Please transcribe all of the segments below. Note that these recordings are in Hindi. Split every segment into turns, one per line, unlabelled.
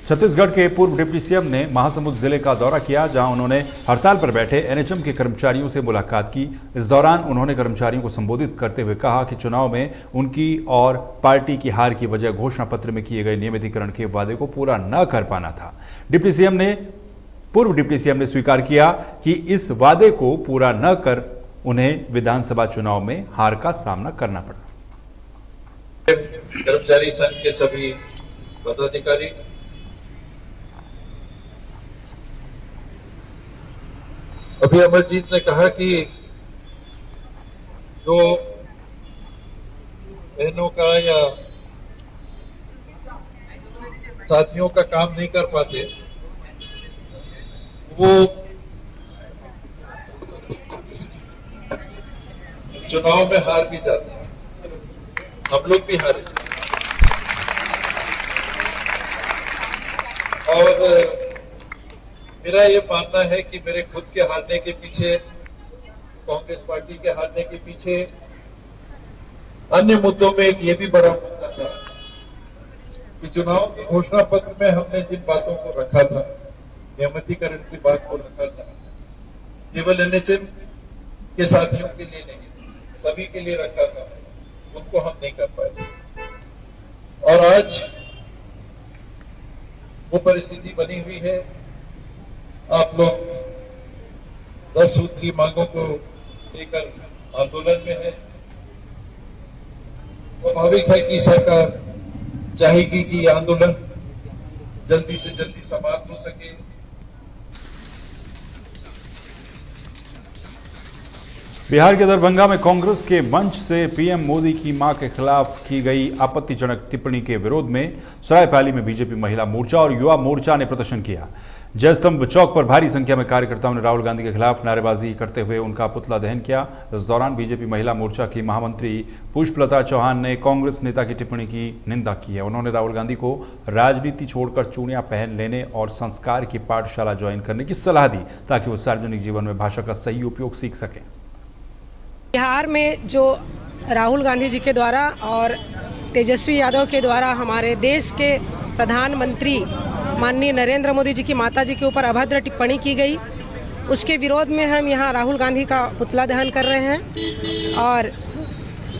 छत्तीसगढ़ के पूर्व डिप्टी सीएम ने महासमुंद जिले का दौरा किया, जहां उन्होंने हड़ताल पर बैठे एनएचएम के कर्मचारियों से मुलाकात की। इस दौरान उन्होंने कर्मचारियों को संबोधित करते हुए कहा कि चुनाव में उनकी और पार्टी की हार की वजह घोषणा पत्र में किए गए नियमितीकरण के वादे को पूरा न कर पाना था। पूर्व डिप्टी सीएम ने स्वीकार किया कि इस वादे को पूरा न कर उन्हें विधानसभा चुनाव में हार का सामना करना पड़ा।
कर्मचारी संघ के सभी पदाधिकारी, अभी अमरजीत ने कहा कि जो बहनों का या साथियों का काम नहीं कर पाते वो चुनाव में हार भी जाते हैं। हम लोग भी हारे और मेरा ये मानना है कि मेरे खुद के हारने के पीछे, कांग्रेस पार्टी के हारने के पीछे अन्य मुद्दों में एक ये भी बड़ा मुद्दा था कि चुनाव के घोषणा पत्र में हमने जिन बातों को रखा था, नियमितीकरण की बात को रखा था, केवल एनएचएम के साथियों के लिए नहीं, सभी के लिए रखा था, उनको हम नहीं कर पाए। और आज वो परिस्थिति बनी हुई है। आप लोग 10 सूत्री मांगों को लेकर आंदोलन में है। स्वाभाविक है कि सरकार चाहेगी कि यह आंदोलन जल्दी से जल्दी समाप्त हो सके।
बिहार के दरभंगा में कांग्रेस के मंच से पीएम मोदी की मां के खिलाफ की गई आपत्तिजनक टिप्पणी के विरोध में सरायपाली में बीजेपी महिला मोर्चा और युवा मोर्चा ने प्रदर्शन किया। जयस्तंभ चौक पर भारी संख्या में कार्यकर्ताओं ने राहुल गांधी के खिलाफ नारेबाजी करते हुए उनका पुतला दहन किया। इस दौरान बीजेपी महिला मोर्चा की महामंत्री पुष्पलता चौहान ने कांग्रेस नेता की टिप्पणी की निंदा की है। उन्होंने राहुल गांधी को राजनीति छोड़कर चूड़ियां पहन लेने और संस्कार की पाठशाला ज्वाइन करने की सलाह दी, ताकि वो सार्वजनिक जीवन में भाषा का सही उपयोग सीख सकें।
बिहार में जो राहुल गांधी जी के द्वारा और तेजस्वी यादव के द्वारा हमारे देश के प्रधानमंत्री माननीय नरेंद्र मोदी जी की माता जी के ऊपर अभद्र टिप्पणी की गई, उसके विरोध में हम यहाँ राहुल गांधी का पुतला दहन कर रहे हैं और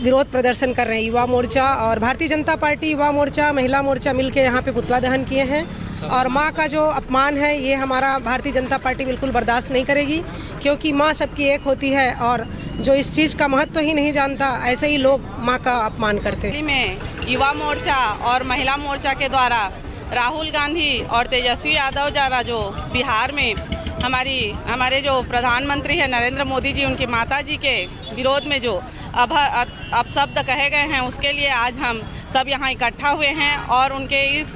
विरोध प्रदर्शन कर रहे हैं। युवा मोर्चा और भारतीय जनता पार्टी युवा मोर्चा, महिला मोर्चा मिलकर यहाँ पे पुतला दहन किए हैं। और माँ का जो अपमान है ये हमारा भारतीय जनता पार्टी बिल्कुल बर्दाश्त नहीं करेगी, क्योंकि माँ सबकी एक होती है और जो इस चीज़ का महत्व ही नहीं जानता, ऐसे ही लोग माँ का अपमान करते हैं।
में युवा मोर्चा और महिला मोर्चा के द्वारा राहुल गांधी और तेजस्वी यादव द्वारा जो बिहार में हमारे जो प्रधानमंत्री है नरेंद्र मोदी जी, उनकी माता जी के विरोध में जो अपशब्द कहे गए हैं, उसके लिए आज हम सब यहाँ इकट्ठा हुए हैं और उनके इस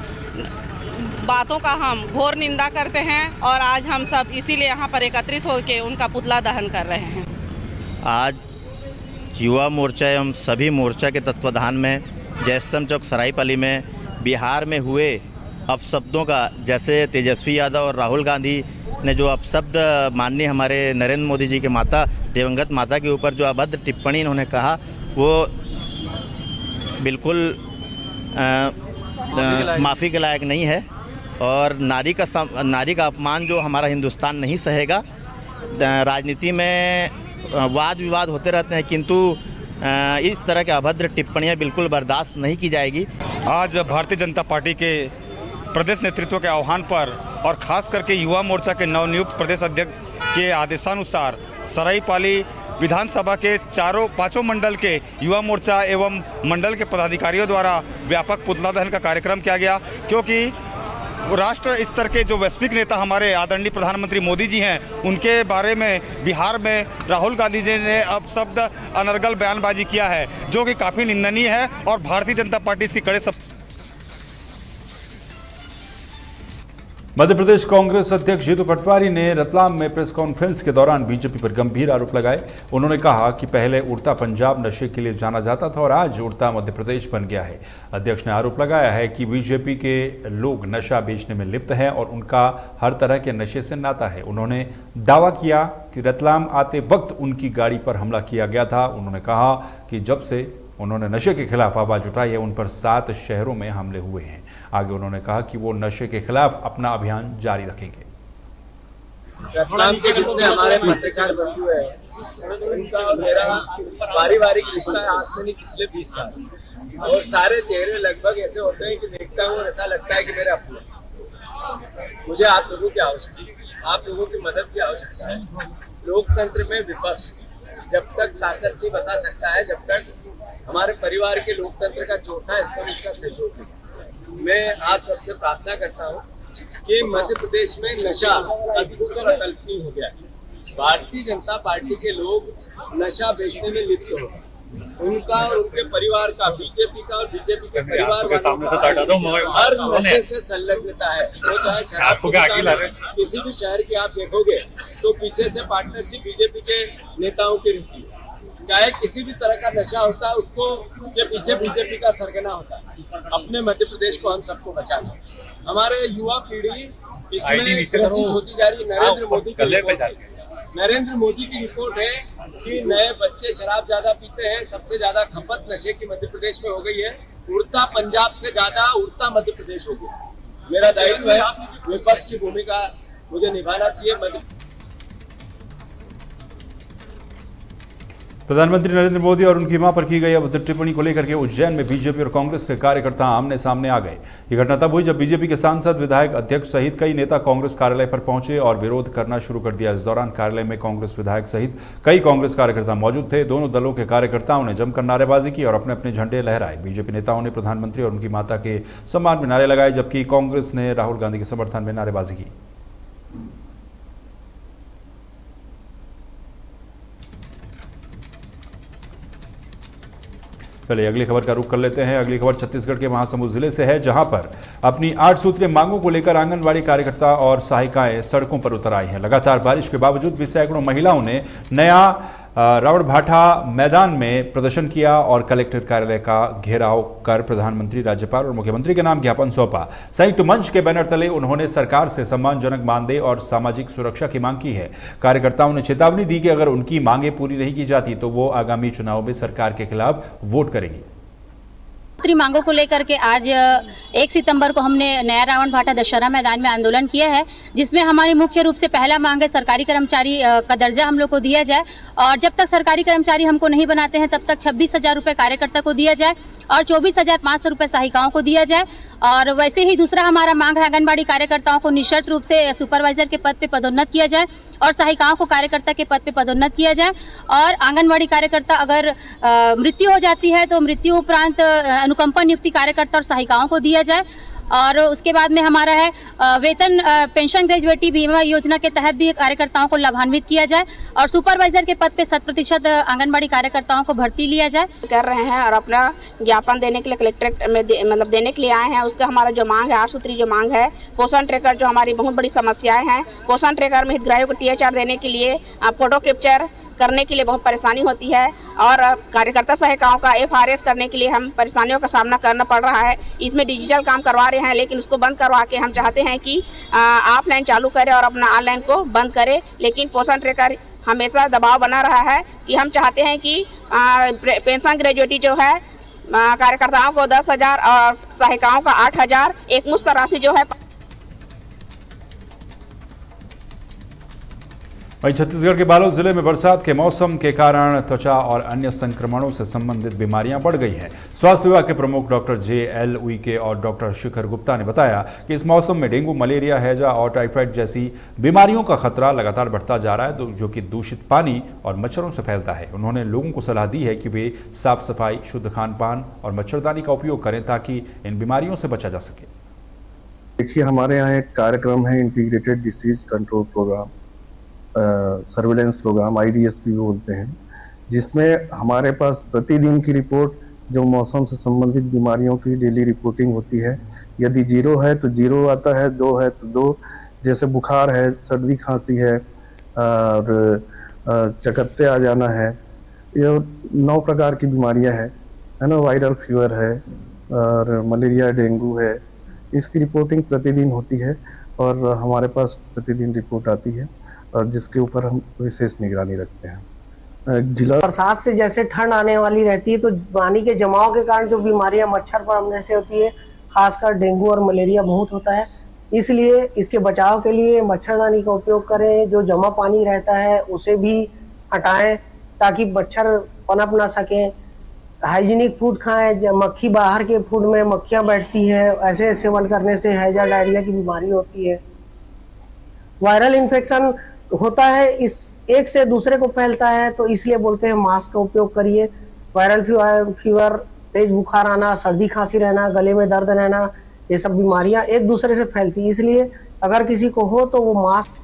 बातों का हम घोर निंदा करते हैं और आज हम सब इसीलिए यहाँ पर एकत्रित होकर उनका पुतला दहन कर रहे हैं।
आज युवा मोर्चा एवं सभी मोर्चा के तत्वाधान में जयस्तंभ चौक सरायपाली में बिहार में हुए अपशब्दों का, जैसे तेजस्वी यादव और राहुल गांधी ने जो अपशब्द माननीय हमारे नरेंद्र मोदी जी के माता, दिवंगत माता के ऊपर जो अभद्र टिप्पणी इन्होंने कहा, वो बिल्कुल माफ़ी के लायक नहीं है और नारी का अपमान जो हमारा हिंदुस्तान नहीं सहेगा। राजनीति में वाद विवाद होते रहते हैं, किंतु इस तरह के अभद्र टिप्पणियां बिल्कुल बर्दाश्त नहीं की जाएगी।
आज भारतीय जनता पार्टी के प्रदेश नेतृत्व के आह्वान पर और खास करके युवा मोर्चा के नवनियुक्त प्रदेश अध्यक्ष के आदेशानुसार सरायपाली विधानसभा के पांचों मंडल के युवा मोर्चा एवं मंडल के पदाधिकारियों द्वारा व्यापक पुतला दहन का कार्यक्रम किया गया, क्योंकि राष्ट्र स्तर के जो वैश्विक नेता हमारे आदरणीय प्रधानमंत्री मोदी जी हैं, उनके बारे में बिहार में राहुल गांधी जी ने अपशब्द अनर्गल बयानबाजी किया है, जो कि काफ़ी निंदनीय है और भारतीय जनता पार्टी इसकी कड़े
मध्य प्रदेश कांग्रेस अध्यक्ष जीतू पटवारी ने रतलाम में प्रेस कॉन्फ्रेंस के दौरान बीजेपी पर गंभीर आरोप लगाए। उन्होंने कहा कि पहले उड़ता पंजाब नशे के लिए जाना जाता था और आज उड़ता मध्य प्रदेश बन गया है। अध्यक्ष ने आरोप लगाया है कि बीजेपी के लोग नशा बेचने में लिप्त हैं और उनका हर तरह के नशे से नाता है। उन्होंने दावा किया कि रतलाम आते वक्त उनकी गाड़ी पर हमला किया गया था। उन्होंने कहा कि जब से उन्होंने नशे के खिलाफ आवाज उठाई है, उन पर 7 शहरों में हमले हुए हैं। आगे उन्होंने कहा कि वो नशे के खिलाफ अपना अभियान जारी रखेंगे।
रतलाम के जितने हमारे पत्रकार बंधु हैं, उनका और मेरा पारिवारिक रिश्ता है आज से नहीं, पिछले 20 साल। और सारे चेहरे लगभग ऐसे होते हैं कि देखता हूँ ऐसा लगता है कि मेरे अपने। मुझे आप लोगों की आवश्यकता है, आप लोगों की मदद की आवश्यकता है। लोकतंत्र में विपक्ष जब तक ताकत नहीं बता सकता है, जब तक हमारे परिवार के लोकतंत्र का चौथा स्तंभ उसका सहयोग नहीं। मैं आप सबसे प्रार्थना करता हूँ कि मध्य प्रदेश में नशा अधिकतर अकल्पनीय हो गया है। भारतीय जनता पार्टी के लोग नशा बेचने में लिप्त हो, उनका और उनके परिवार का, बीजेपी का और बीजेपी के परिवार वालों का हर नशे से संलग्नता है। वो चाहे शराब की दुकान है, किसी भी शहर की आप देखोगे तो पीछे से पार्टनरशिप बीजेपी के नेताओं की रहती है। चाहे किसी भी तरह का नशा होता है, उसको के पीछे बीजेपी का सरगना होता है। अपने मध्य प्रदेश को हम सबको बचाना है। हमारे युवा पीढ़ी इसमें ग्रसित होती जा रही। नरेंद्र मोदी की रिपोर्ट है, नरेंद्र मोदी की रिपोर्ट है कि नए बच्चे शराब ज्यादा पीते हैं, सबसे ज्यादा खपत नशे की मध्य प्रदेश में हो गई है। उड़ता पंजाब से ज्यादा उड़ता मध्य प्रदेश हो गया। मेरा दायित्व है, विपक्ष की भूमिका मुझे निभाना चाहिए।
प्रधानमंत्री नरेंद्र मोदी और उनकी मां पर की गई अभद्र टिप्पणी को लेकर के उज्जैन में बीजेपी और कांग्रेस के कार्यकर्ता आमने सामने आ गए। ये घटना तब हुई जब बीजेपी के सांसद, विधायक, अध्यक्ष सहित कई नेता कांग्रेस कार्यालय पर पहुंचे और विरोध करना शुरू कर दिया। इस दौरान कार्यालय में कांग्रेस विधायक सहित कई कांग्रेस कार्यकर्ता मौजूद थे। दोनों दलों के कार्यकर्ताओं ने जमकर नारेबाजी की और अपने अपने झंडे लहराए। बीजेपी नेताओं ने प्रधानमंत्री और उनकी माता के सम्मान में नारे लगाए, जबकि कांग्रेस ने राहुल गांधी के समर्थन में नारेबाजी की। चलिए अगली खबर का रुख कर लेते हैं। अगली खबर छत्तीसगढ़ के महासमुंद जिले से है, जहां पर अपनी 8 सूत्रीय मांगों को लेकर आंगनबाड़ी कार्यकर्ता और सहायिकाएं सड़कों पर उतर आई हैं। लगातार बारिश के बावजूद भी सैकड़ों महिलाओं ने नया रावण भाटा मैदान में प्रदर्शन किया और कलेक्टर कार्यालय का घेराव कर प्रधानमंत्री, राज्यपाल और मुख्यमंत्री के नाम ज्ञापन सौंपा। संयुक्त मंच के बैनर तले उन्होंने सरकार से सम्मानजनक मानदेय और सामाजिक सुरक्षा की मांग की है। कार्यकर्ताओं ने चेतावनी दी कि अगर उनकी मांगें पूरी नहीं की जाती तो वो आगामी चुनाव में सरकार के खिलाफ वोट करेंगे।
मांगों को लेकर के आज 1 सितंबर को हमने नया रावण भाटा दशहरा मैदान में आंदोलन किया है, जिसमें हमारी मुख्य रूप से पहला मांग है सरकारी कर्मचारी का दर्जा हम लोग को दिया जाए और जब तक सरकारी कर्मचारी हमको नहीं बनाते हैं तब तक 26,000 रुपये कार्यकर्ता को दिया जाए और 24,500 रुपये सहायिकाओं को दिया जाए। और वैसे ही दूसरा हमारा मांग है आंगनबाड़ी कार्यकर्ताओं को निःशर्त रूप से सुपरवाइजर के पद पे पदोन्नत किया जाए और सहायिकाओं को कार्यकर्ता के पद पे पदोन्नत किया जाए। और आंगनबाड़ी कार्यकर्ता अगर मृत्यु हो जाती है तो मृत्यु उपरांत अनुकंपा नियुक्ति कार्यकर्ता और सहायिकाओं को दिया जाए। और उसके बाद में हमारा है वेतन पेंशन ग्रेजुएटी बीमा योजना के तहत भी कार्यकर्ताओं को लाभान्वित किया जाए और सुपरवाइजर के पद पे 100% आंगनबाड़ी कार्यकर्ताओं को भर्ती लिया जाए।
कर रहे हैं और अपना ज्ञापन देने के लिए कलेक्ट्रेट में मतलब देने के लिए आए हैं। उसका हमारा जो मांग है 8 सूत्री जो मांग है, पोषण ट्रैकर जो हमारी बहुत बड़ी समस्याएं हैं, पोषण ट्रैकर में हितग्राहियों को THR देने के लिए फोटो कैप्चर करने के लिए बहुत परेशानी होती है और कार्यकर्ता सहायिकाओं का FRS करने के लिए हम परेशानियों का सामना करना पड़ रहा है। इसमें डिजिटल काम करवा रहे हैं लेकिन उसको बंद करवा के हम चाहते हैं कि ऑफलाइन चालू करें और अपना ऑनलाइन को बंद करें। लेकिन पोषण ट्रैकर हमेशा दबाव बना रहा है कि हम चाहते हैं कि पेंशन ग्रेजुएटी जो है कार्यकर्ताओं को 10,000 और सहायिकाओं का 8,000 एक मुश्त राशि जो है।
वहीं छत्तीसगढ़ के बालोद जिले में बरसात के मौसम के कारण त्वचा और अन्य संक्रमणों से संबंधित बीमारियां बढ़ गई हैं। स्वास्थ्य विभाग के प्रमुख डॉक्टर JL उइके और डॉक्टर शिखर गुप्ता ने बताया कि इस मौसम में डेंगू, मलेरिया, हैजा और टाइफाइड जैसी बीमारियों का खतरा लगातार बढ़ता जा रहा है, जो कि दूषित पानी और मच्छरों से फैलता है। उन्होंने लोगों को सलाह दी है कि वे साफ सफाई, शुद्ध खान पान और मच्छरदानी का उपयोग करें ताकि इन बीमारियों से बचा जा सके।
देखिए, हमारे यहाँ एक कार्यक्रम है integrated disease control program, surveillance program, IDS भी बोलते हैं, जिसमें हमारे पास प्रतिदिन की रिपोर्ट जो मौसम से संबंधित बीमारियों की डेली रिपोर्टिंग होती है। यदि 0 है तो 0 आता है, 2 है तो 2, जैसे बुखार है, सर्दी खांसी है और चकत्ते आ जाना है, ये 9 प्रकार की बीमारियां है ना। वायरल फीवर है और मलेरिया, डेंगू है। इसकी रिपोर्टिंग प्रतिदिन होती है और हमारे पास प्रतिदिन रिपोर्ट आती है और जिसके ऊपर हम विशेष निगरानी रखते हैं। जिला
बरसात से जैसे ठंड आने वाली रहती है तो पानी के जमाव के कारण जो बीमारियां मच्छर पड़ने से होती है, खासकर डेंगू और मलेरिया बहुत होता है। इसलिए इसके बचाव के लिए मच्छरदानी का उपयोग करें, जो जमा पानी रहता है उसे भी हटाएं ताकि मच्छर पनप ना सकें। हाइजीनिक फूड खाएं, मक्खी बाहर के फूड में मक्खियां बैठती है, ऐसे सेवन करने से हैजा डायरिया की बीमारी होती है। वायरल इन्फेक्शन होता है, इस एक से दूसरे को फैलता है, तो इसलिए बोलते हैं मास्क का उपयोग करिए। वायरल फीवर, तेज बुखार आना, सर्दी खांसी रहना, गले में दर्द रहना, ये सब बीमारियां एक दूसरे से फैलती है, इसलिए अगर किसी को हो तो वो मास्क।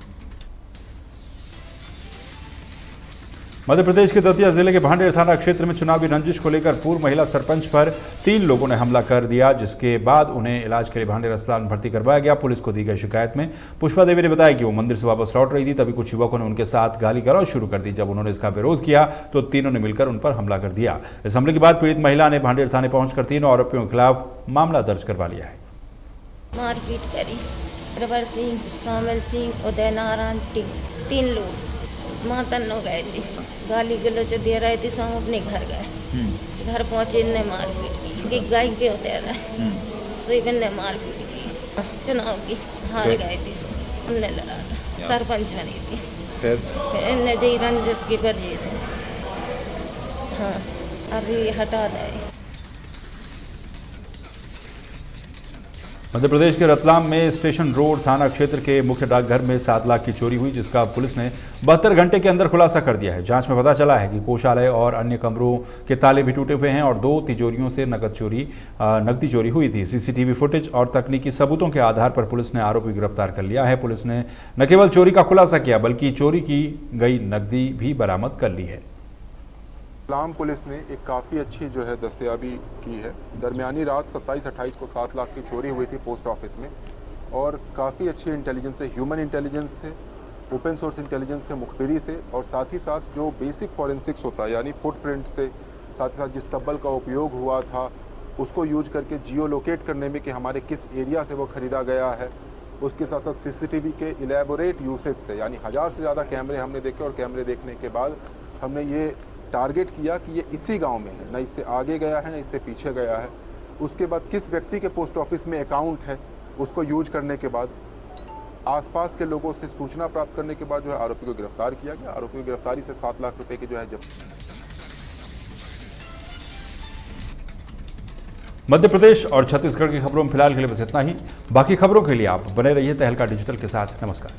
मध्य प्रदेश के दतिया जिले के भांडेर थाना क्षेत्र में चुनावी रंजिश को लेकर पूर्व महिला सरपंच पर 3 लोगों ने हमला कर दिया, जिसके बाद उन्हें इलाज के लिए भांडेर अस्पताल में भर्ती करवाया गया। पुलिस को दी गई शिकायत में पुष्पा देवी ने बताया कि वो मंदिर से वापस लौट रही थी, तभी कुछ युवकों ने उनके साथ गाली गलौज शुरू कर दी। जब उन्होंने इसका विरोध किया तो तीनों ने मिलकर उन पर हमला कर दिया। इस हमले के बाद पीड़ित महिला ने भांडेर थाने पहुंचकर 3 आरोपियों के खिलाफ मामला दर्ज करवा लिया है।
मारपीट करी, रबर सिंह, शामिल सिंह, उदय नारायण, 3 लोग मातन नो गए थे, गाली गलौज दे रहे थे। सब अपने घर गए, घर पहुंचे ने मारपीट की, गाय के उतर रहे सुबह ने मारपीट की। चुनाव की हार गए थे, हमने लड़ा था, सरपंच बनी थी, फिर इन्हें जई रंजिश की वजह से हाँ अभी हटा दे।
मध्य प्रदेश के रतलाम में स्टेशन रोड थाना क्षेत्र के मुख्य डाकघर में 7 लाख की चोरी हुई, जिसका पुलिस ने 72 घंटे के अंदर खुलासा कर दिया है। जांच में पता चला है कि कोषालय और अन्य कमरों के ताले भी टूटे हुए हैं और 2 तिजोरियों से नकदी चोरी हुई थी। सीसीटीवी फुटेज और तकनीकी सबूतों के आधार पर पुलिस ने आरोपी गिरफ्तार कर लिया है। पुलिस ने न केवल चोरी का खुलासा किया बल्कि चोरी की गई नकदी भी बरामद कर ली है।
रतलाम पुलिस ने एक काफ़ी अच्छी जो है दस्तयाबी की है। दरमियानी रात 27-28 को 7 लाख की चोरी हुई थी पोस्ट ऑफिस में, और काफ़ी अच्छी इंटेलिजेंस से, ह्यूमन इंटेलिजेंस से, ओपन सोर्स इंटेलिजेंस से, मुखबिरी से, और साथ ही साथ जो बेसिक फॉरेंसिक्स होता है यानी फुटप्रिंट से, साथ ही साथ जिस सब्बल का उपयोग हुआ था उसको यूज करके जियो लोकेट करने में कि हमारे किस एरिया से वो ख़रीदा गया है, उसके साथ साथ सीसीटीवी के इलेबोरेट यूसेज से, यानी 1000 से ज़्यादा कैमरे हमने देखे, और कैमरे देखने के बाद हमने ये टारगेट किया कि ये इसी गांव में है, ना इससे आगे गया है ना इससे पीछे गया है। उसके बाद किस व्यक्ति के पोस्ट ऑफिस में अकाउंट है उसको यूज करने के बाद आसपास के लोगों से सूचना प्राप्त करने के बाद जो है आरोपी को गिरफ्तार किया गया। आरोपी की गिरफ्तारी से 7 लाख रुपए की जो है जब्त।
मध्य प्रदेश और छत्तीसगढ़ की खबरों में फिलहाल के लिए बस इतना ही। बाकी खबरों के लिए आप बने रहिए तहलका डिजिटल के साथ। नमस्कार।